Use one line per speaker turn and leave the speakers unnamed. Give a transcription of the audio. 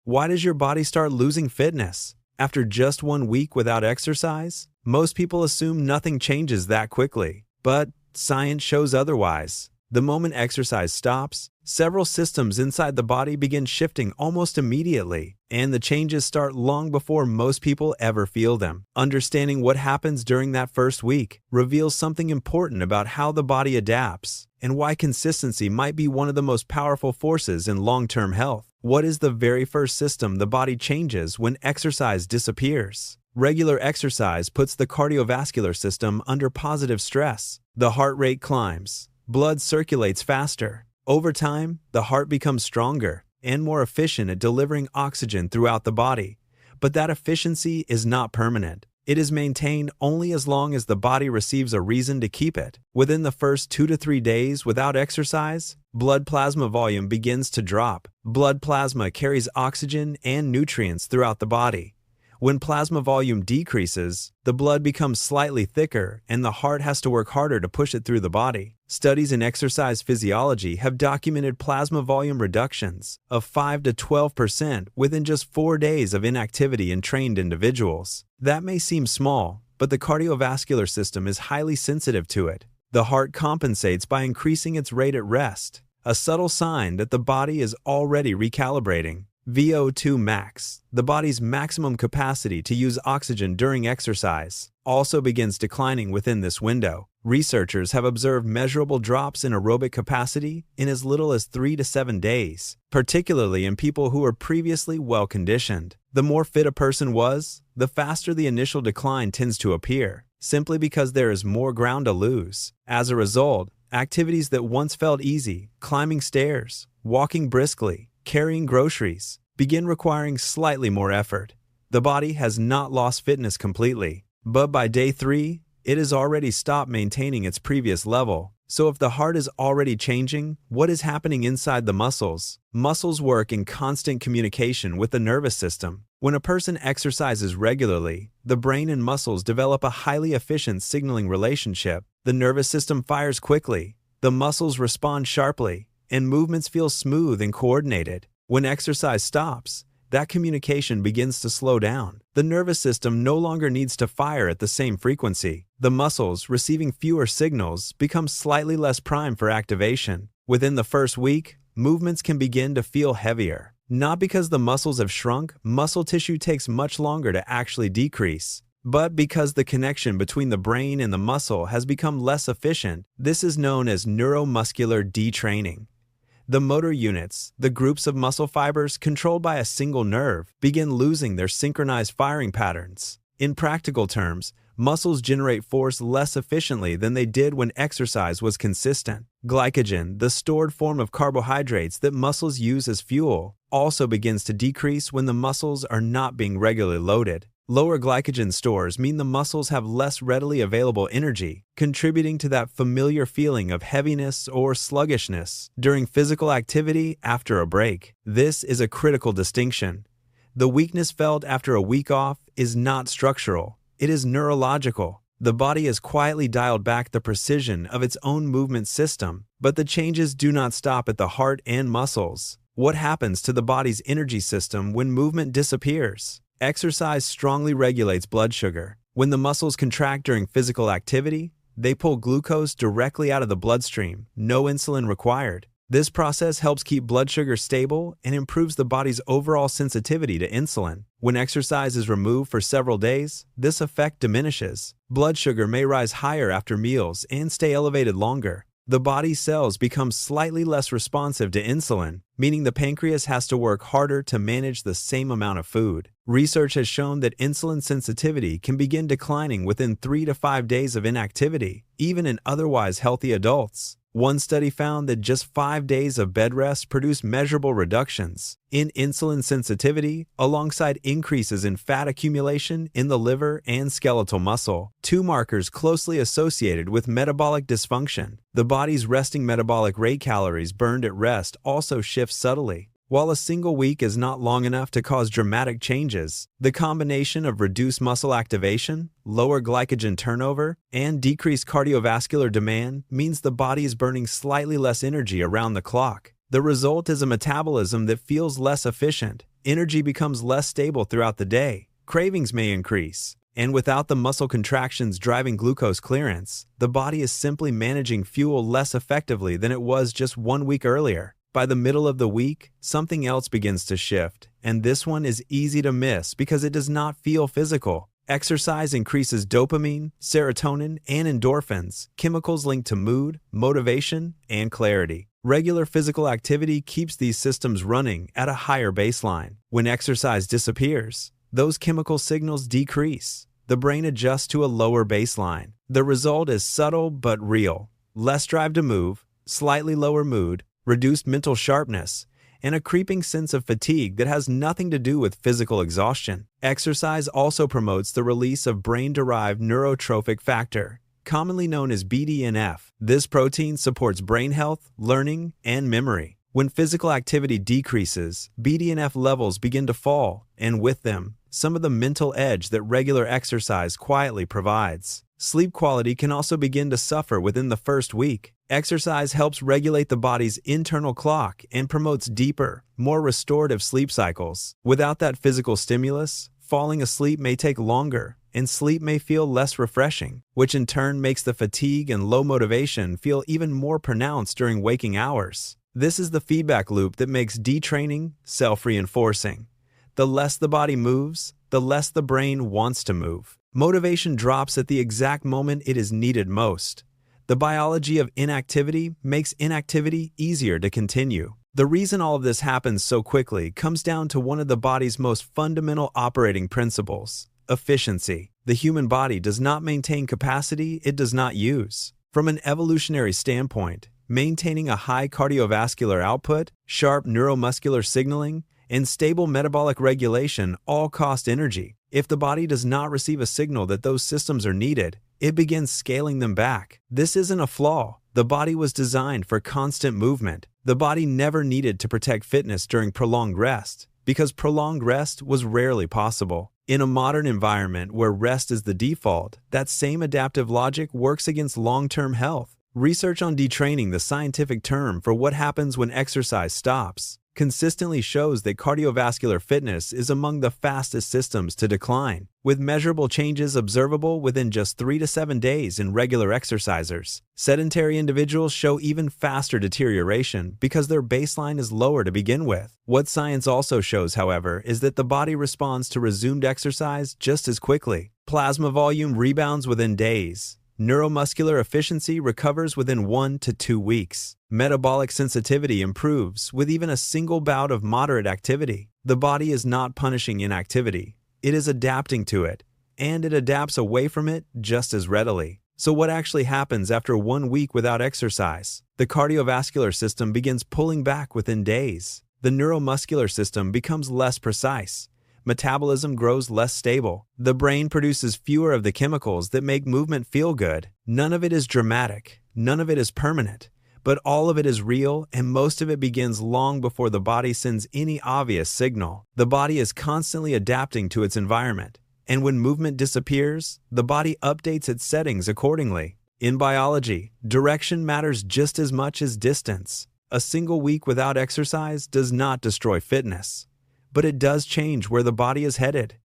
Why does your body start losing fitness? After just 1 week without exercise? Most people assume nothing changes that quickly, but science shows otherwise. The moment exercise stops, several systems inside the body begin shifting almost immediately, and the changes start long before most people ever feel them. Understanding what happens during that first week reveals something important about how the body adapts and why consistency might be one of the most powerful forces in long-term health. What is the very first system the body changes when exercise disappears? Regular exercise puts the cardiovascular system under positive stress. The heart rate climbs. Blood circulates faster. Over time, the heart becomes stronger and more efficient at delivering oxygen throughout the body. But that efficiency is not permanent. It is maintained only as long as the body receives a reason to keep it. Within the first 2 to 3 days without exercise, blood plasma volume begins to drop. Blood plasma carries oxygen and nutrients throughout the body. When plasma volume decreases, the blood becomes slightly thicker and the heart has to work harder to push it through the body. Studies in exercise physiology have documented plasma volume reductions of 5 to 12% within just 4 days of inactivity in trained individuals. That may seem small, but the cardiovascular system is highly sensitive to it. The heart compensates by increasing its rate at rest, a subtle sign that the body is already recalibrating. VO2 max, the body's maximum capacity to use oxygen during exercise, also begins declining within this window. Researchers have observed measurable drops in aerobic capacity in as little as 3 to 7 days, particularly in people who were previously well-conditioned. The more fit a person was, the faster the initial decline tends to appear, simply because there is more ground to lose. As a result, activities that once felt easy, climbing stairs, walking briskly, carrying groceries, begin requiring slightly more effort. The body has not lost fitness completely, but by day 3, it has already stopped maintaining its previous level. So if the heart is already changing, what is happening inside the muscles? Muscles work in constant communication with the nervous system. When a person exercises regularly, the brain and muscles develop a highly efficient signaling relationship. The nervous system fires quickly, the muscles respond sharply, and movements feel smooth and coordinated. When exercise stops, that communication begins to slow down. The nervous system no longer needs to fire at the same frequency. The muscles, receiving fewer signals, become slightly less primed for activation. Within the first week, movements can begin to feel heavier. Not because the muscles have shrunk, muscle tissue takes much longer to actually decrease, but because the connection between the brain and the muscle has become less efficient. This is known as neuromuscular detraining. The motor units, the groups of muscle fibers controlled by a single nerve, begin losing their synchronized firing patterns. In practical terms, muscles generate force less efficiently than they did when exercise was consistent. Glycogen, the stored form of carbohydrates that muscles use as fuel, also begins to decrease when the muscles are not being regularly loaded. Lower glycogen stores mean the muscles have less readily available energy, contributing to that familiar feeling of heaviness or sluggishness during physical activity after a break. This is a critical distinction. The weakness felt after a week off is not structural, it is neurological. The body has quietly dialed back the precision of its own movement system, but the changes do not stop at the heart and muscles. What happens to the body's energy system when movement disappears? Exercise strongly regulates blood sugar. When the muscles contract during physical activity, they pull glucose directly out of the bloodstream, no insulin required. This process helps keep blood sugar stable and improves the body's overall sensitivity to insulin. When exercise is removed for several days, this effect diminishes. Blood sugar may rise higher after meals and stay elevated longer. The body's cells become slightly less responsive to insulin, meaning the pancreas has to work harder to manage the same amount of food. Research has shown that insulin sensitivity can begin declining within 3 to 5 days of inactivity, even in otherwise healthy adults. One study found that just 5 days of bed rest produced measurable reductions in insulin sensitivity alongside increases in fat accumulation in the liver and skeletal muscle, two markers closely associated with metabolic dysfunction. The body's resting metabolic rate, calories burned at rest, also shifts subtly. While a single week is not long enough to cause dramatic changes, the combination of reduced muscle activation, lower glycogen turnover, and decreased cardiovascular demand means the body is burning slightly less energy around the clock. The result is a metabolism that feels less efficient, energy becomes less stable throughout the day, cravings may increase, and without the muscle contractions driving glucose clearance, the body is simply managing fuel less effectively than it was just 1 week earlier. By the middle of the week, something else begins to shift, and this one is easy to miss because it does not feel physical. Exercise increases dopamine, serotonin, and endorphins, chemicals linked to mood, motivation, and clarity. Regular physical activity keeps these systems running at a higher baseline. When exercise disappears, those chemical signals decrease. The brain adjusts to a lower baseline. The result is subtle but real. Less drive to move, slightly lower mood, reduced mental sharpness, and a creeping sense of fatigue that has nothing to do with physical exhaustion. Exercise also promotes the release of brain-derived neurotrophic factor, commonly known as BDNF. This protein supports brain health, learning, and memory. When physical activity decreases, BDNF levels begin to fall, and with them, some of the mental edge that regular exercise quietly provides. Sleep quality can also begin to suffer within the first week. Exercise helps regulate the body's internal clock and promotes deeper, more restorative sleep cycles. Without that physical stimulus, falling asleep may take longer, and sleep may feel less refreshing, which in turn makes the fatigue and low motivation feel even more pronounced during waking hours. This is the feedback loop that makes detraining self-reinforcing. The less the body moves, the less the brain wants to move. Motivation drops at the exact moment it is needed most. The biology of inactivity makes inactivity easier to continue. The reason all of this happens so quickly comes down to one of the body's most fundamental operating principles: efficiency. The human body does not maintain capacity it does not use. From an evolutionary standpoint, maintaining a high cardiovascular output, sharp neuromuscular signaling, and stable metabolic regulation all cost energy. If the body does not receive a signal that those systems are needed, it begins scaling them back. This isn't a flaw. The body was designed for constant movement. The body never needed to protect fitness during prolonged rest, because prolonged rest was rarely possible. In a modern environment where rest is the default, that same adaptive logic works against long-term health. Research on detraining, the scientific term for what happens when exercise stops, consistently shows that cardiovascular fitness is among the fastest systems to decline, with measurable changes observable within just 3 to 7 days in regular exercisers. Sedentary individuals show even faster deterioration because their baseline is lower to begin with. What science also shows, however, is that the body responds to resumed exercise just as quickly. Plasma volume rebounds within days. Neuromuscular efficiency recovers within 1 to 2 weeks. Metabolic sensitivity improves with even a single bout of moderate activity. The body is not punishing inactivity. It is adapting to it, and it adapts away from it just as readily. So what actually happens after 1 week without exercise? The cardiovascular system begins pulling back within days. The neuromuscular system becomes less precise. Metabolism grows less stable. The brain produces fewer of the chemicals that make movement feel good. None of it is dramatic. None of it is permanent. But all of it is real, and most of it begins long before the body sends any obvious signal. The body is constantly adapting to its environment. And when movement disappears, the body updates its settings accordingly. In biology, direction matters just as much as distance. A single week without exercise does not destroy fitness, but it does change where the body is headed.